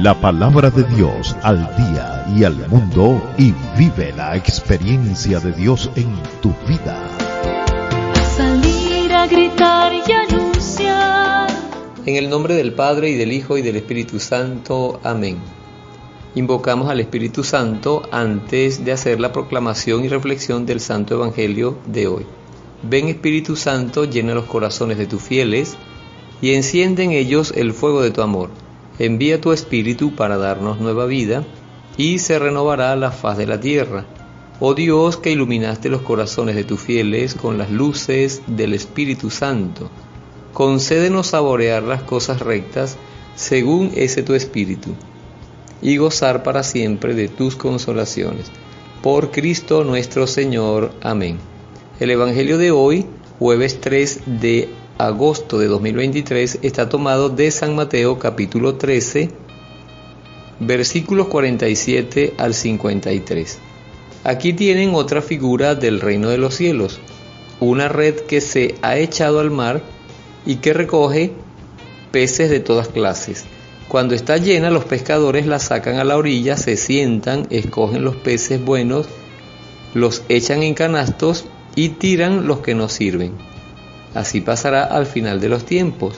la palabra de Dios al día y al mundo, y vive la experiencia de Dios en tu vida. Salir a gritar y anunciar. En el nombre del Padre, y del Hijo, y del Espíritu Santo. Amén. Invocamos al Espíritu Santo antes de hacer la proclamación y reflexión del Santo Evangelio de hoy. Ven, Espíritu Santo, llena los corazones de tus fieles y enciende en ellos el fuego de tu amor. Envía tu Espíritu para darnos nueva vida, y se renovará la faz de la tierra. Oh Dios, que iluminaste los corazones de tus fieles con las luces del Espíritu Santo, concédenos saborear las cosas rectas según ese tu Espíritu, y gozar para siempre de tus consolaciones. Por Cristo nuestro Señor. Amén. El Evangelio de hoy, jueves 3 de agosto de 2023, está tomado de San Mateo capítulo 13, versículos 47 al 53. Aquí tienen otra figura del reino de los cielos, una red que se ha echado al mar y que recoge peces de todas clases. Cuando está llena, los pescadores la sacan a la orilla, se sientan, escogen los peces buenos, los echan en canastos y tiran los que no sirven. Así pasará al final de los tiempos.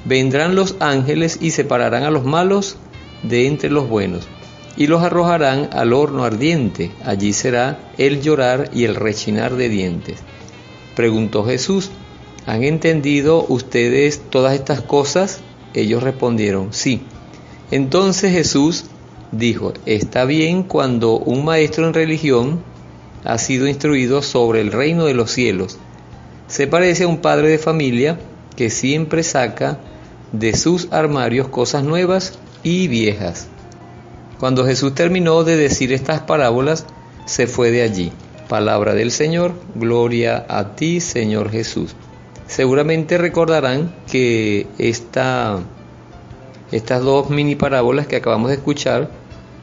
Vendrán los ángeles y separarán a los malos de entre los buenos, y los arrojarán al horno ardiente. Allí será el llorar y el rechinar de dientes. Preguntó Jesús: ¿han entendido ustedes todas estas cosas? Ellos respondieron: sí. Entonces Jesús dijo: está bien cuando un maestro en religión ha sido instruido sobre el reino de los cielos. Se parece a un padre de familia que siempre saca de sus armarios cosas nuevas y viejas. Cuando Jesús terminó de decir estas parábolas, se fue de allí. Palabra del Señor. Gloria a ti, Señor Jesús. Seguramente recordarán que estas dos mini parábolas que acabamos de escuchar,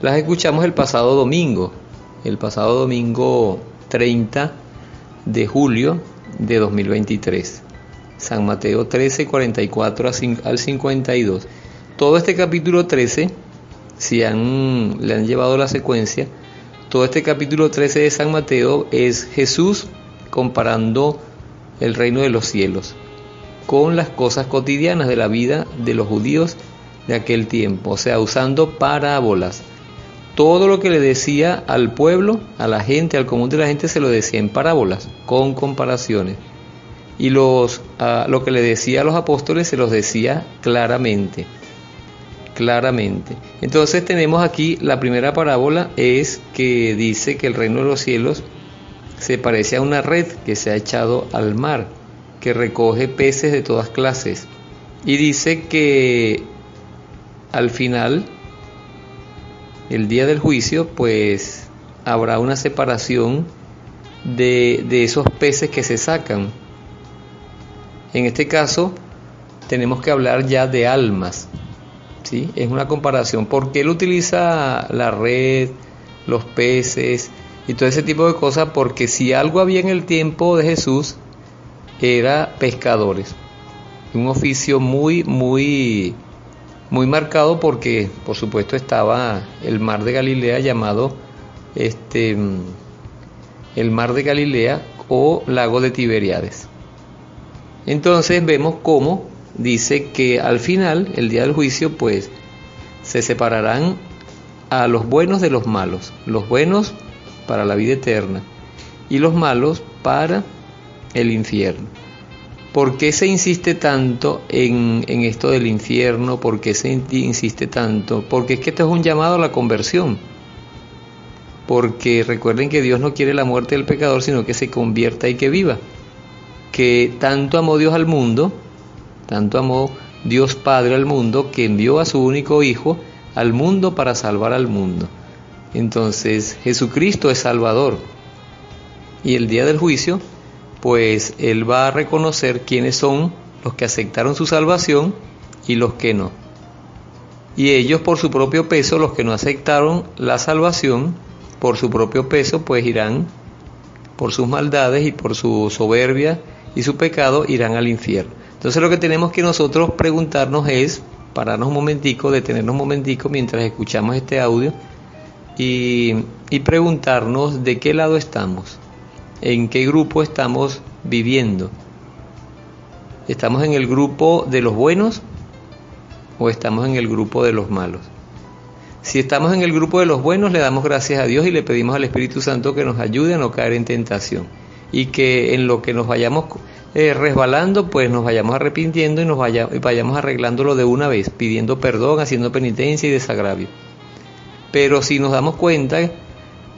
las escuchamos el pasado domingo 30 de julio de 2023. San Mateo 13, 44 al 52. Todo este capítulo 13, si le han llevado la secuencia, todo este capítulo 13 de San Mateo es Jesús comparando el reino de los cielos con las cosas cotidianas de la vida de los judíos de aquel tiempo, o sea, usando parábolas. Todo lo que le decía al pueblo, a la gente, al común de la gente, se lo decía en parábolas, con comparaciones. Y lo que le decía a los apóstoles se los decía claramente. Entonces tenemos aquí la primera parábola, es que dice que el reino de los cielos se parece a una red que se ha echado al mar, que recoge peces de todas clases. Y dice que al final, el día del juicio, pues habrá una separación de esos peces que se sacan. En este caso tenemos que hablar ya de almas, ¿sí? Es una comparación. ¿Por qué él utiliza la red, los peces y todo ese tipo de cosas? Porque si algo había en el tiempo de Jesús, era pescadores. Un oficio muy marcado, porque por supuesto estaba el mar de Galilea, llamado el mar de Galilea o lago de Tiberíades. Entonces vemos cómo dice que al final, el día del juicio, pues se separarán a los buenos de los malos, los buenos para la vida eterna y los malos para el infierno. ¿Por qué se insiste tanto en esto del infierno? ¿Por qué se insiste tanto? Porque es que esto es un llamado a la conversión. Porque recuerden que Dios no quiere la muerte del pecador, sino que se convierta y que viva. Que tanto amó Dios al mundo, tanto amó Dios Padre al mundo, que envió a su único Hijo al mundo para salvar al mundo. Entonces Jesucristo es Salvador. Y el día del juicio, pues Él va a reconocer quiénes son los que aceptaron su salvación y los que no. Y ellos, por su propio peso, los que no aceptaron la salvación, por su propio peso, pues irán, por sus maldades y por su soberbia y su pecado, irán al infierno. Entonces lo que tenemos que nosotros preguntarnos es, pararnos un momentico, detenernos un momentico mientras escuchamos este audio y preguntarnos de qué lado estamos, en qué grupo estamos viviendo. ¿Estamos en el grupo de los buenos o estamos en el grupo de los malos? Si estamos en el grupo de los buenos, le damos gracias a Dios y le pedimos al Espíritu Santo que nos ayude a no caer en tentación y que en lo que nos vayamos resbalando, pues nos vayamos arrepintiendo y vayamos arreglándolo de una vez, pidiendo perdón, haciendo penitencia y desagravio. Pero si nos damos cuenta,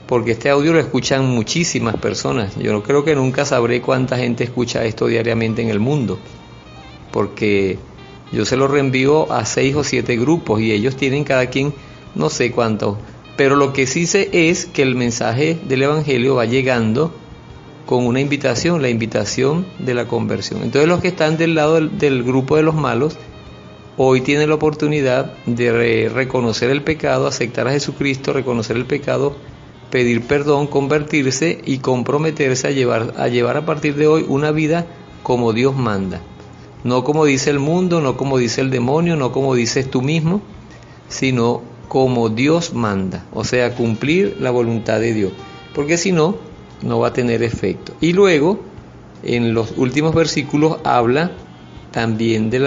porque este audio lo escuchan muchísimas personas, yo creo que nunca sabré cuánta gente escucha esto diariamente en el mundo, porque yo se lo reenvío a 6 o 7 grupos y ellos tienen cada quien no sé cuántos, pero lo que sí sé es que el mensaje del Evangelio va llegando con una invitación, la invitación de la conversión. Entonces los que están del lado del grupo de los malos, hoy tienen la oportunidad de reconocer el pecado, aceptar a Jesucristo, reconocer el pecado, pedir perdón, convertirse y comprometerse a llevar a partir de hoy una vida como Dios manda. No como dice el mundo, no como dice el demonio, no como dices tú mismo, sino como Dios manda, o sea, cumplir la voluntad de Dios, porque si no, no va a tener efecto. Y luego, en los últimos versículos, habla también del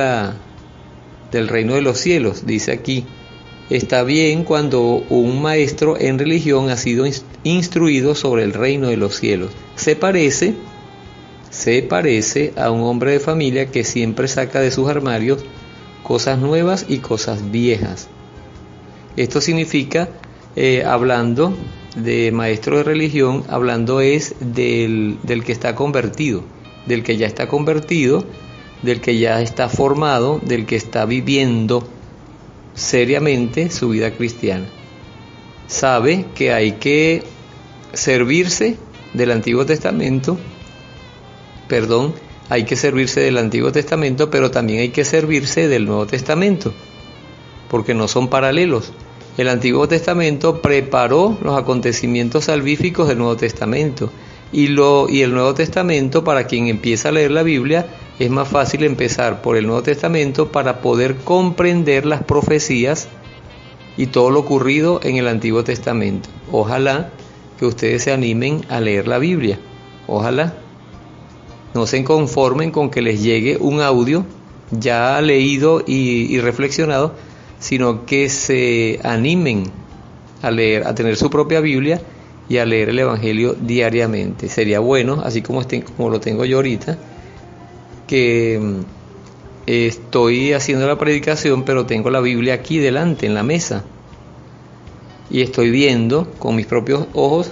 reino de los cielos. Dice aquí, está bien cuando un maestro en religión ha sido instruido sobre el reino de los cielos. Se parece a un hombre de familia que siempre saca de sus armarios cosas nuevas y cosas viejas. Esto significa, hablando de maestro de religión, hablando es del que está convertido, del que ya está convertido, del que ya está formado, del que está viviendo seriamente su vida cristiana. Sabe que hay que servirse del Antiguo Testamento, hay que servirse del Antiguo Testamento, pero también hay que servirse del Nuevo Testamento, porque no son paralelos. El Antiguo Testamento preparó los acontecimientos salvíficos del Nuevo Testamento y el Nuevo Testamento, para quien empieza a leer la Biblia, es más fácil empezar por el Nuevo Testamento para poder comprender las profecías y todo lo ocurrido en el Antiguo Testamento. Ojalá que ustedes se animen a leer la Biblia, ojalá. No se conformen con que les llegue un audio ya leído y reflexionado, sino que se animen a leer, a tener su propia Biblia y a leer el Evangelio diariamente. Sería bueno, así como lo tengo yo ahorita, que estoy haciendo la predicación, pero tengo la Biblia aquí delante, en la mesa, y estoy viendo con mis propios ojos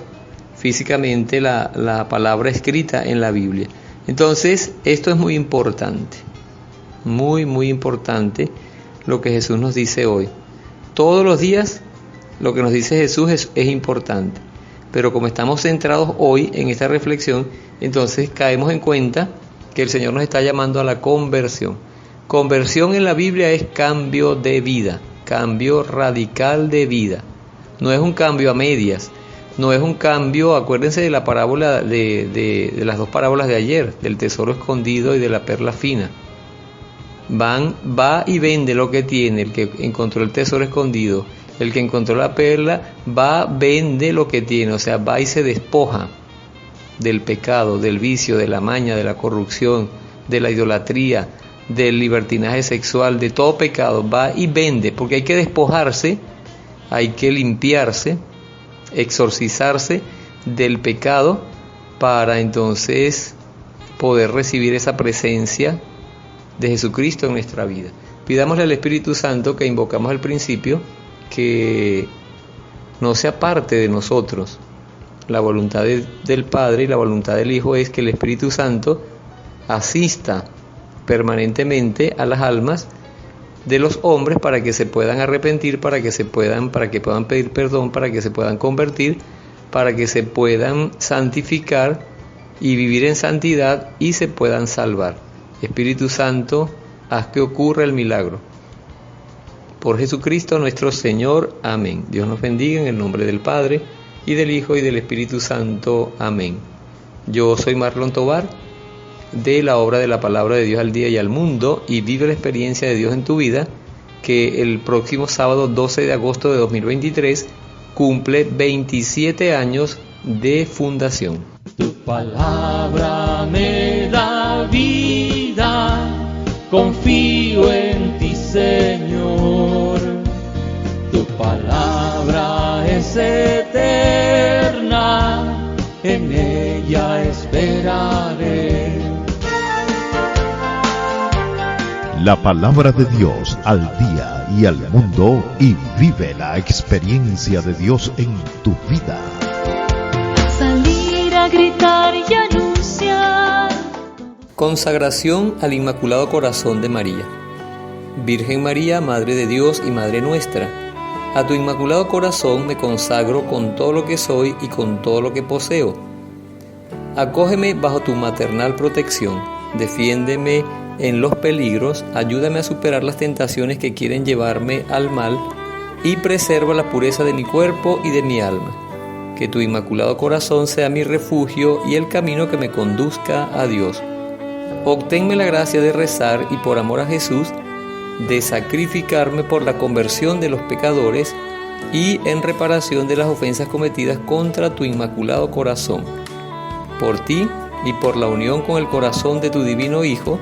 físicamente la palabra escrita en la Biblia. Entonces, esto es muy importante, muy, muy importante lo que Jesús nos dice hoy. Todos los días lo que nos dice Jesús es importante, pero como estamos centrados hoy en esta reflexión, entonces caemos en cuenta que el Señor nos está llamando a la conversión. Conversión en la Biblia es cambio de vida, cambio radical de vida. No es un cambio a medias, no es un cambio, acuérdense de la parábola de las 2 parábolas de ayer, del tesoro escondido y de la perla fina. Va y vende lo que tiene, el que encontró el tesoro escondido, el que encontró la perla, vende lo que tiene, o sea, va y se despoja del pecado, del vicio, de la maña, de la corrupción, de la idolatría, del libertinaje sexual, de todo pecado, va y vende, porque hay que despojarse, hay que limpiarse, exorcizarse del pecado para entonces poder recibir esa presencia de Jesucristo en nuestra vida. Pidámosle al Espíritu Santo, que invocamos al principio, que no se aparte de nosotros. La voluntad del Padre y la voluntad del Hijo es que el Espíritu Santo asista permanentemente a las almas de los hombres para que se puedan arrepentir, para que puedan pedir perdón, para que se puedan convertir, para que se puedan santificar y vivir en santidad y se puedan salvar. Espíritu Santo, haz que ocurra el milagro. Por Jesucristo nuestro Señor. Amén. Dios nos bendiga en el nombre del Padre, y del Hijo, y del Espíritu Santo. Amén. Yo soy Marlon Tovar, de la obra de la Palabra de Dios al Día y al Mundo, y vive la experiencia de Dios en tu vida, que el próximo sábado 12 de agosto de 2023 cumple 27 años de fundación. Tu palabra me da vida, confío en ti, Señor. Tu palabra es eterna, en ella esperaré. La palabra de Dios al día y al mundo, y vive la experiencia de Dios en tu vida. Salir a gritar y anunciar. Consagración al Inmaculado Corazón de María. Virgen María, Madre de Dios y Madre nuestra, a tu Inmaculado Corazón me consagro con todo lo que soy y con todo lo que poseo. Acógeme bajo tu maternal protección, defiéndeme en los peligros, ayúdame a superar las tentaciones que quieren llevarme al mal y preserva la pureza de mi cuerpo y de mi alma. Que tu Inmaculado Corazón sea mi refugio y el camino que me conduzca a Dios. Obténme la gracia de rezar y por amor a Jesús, de sacrificarme por la conversión de los pecadores y en reparación de las ofensas cometidas contra tu Inmaculado Corazón. Por ti y por la unión con el corazón de tu Divino Hijo,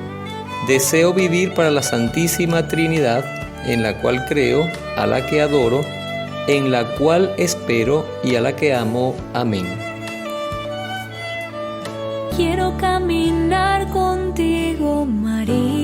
deseo vivir para la Santísima Trinidad, en la cual creo, a la que adoro, en la cual espero y a la que amo. Amén. Quiero caminar contigo, María.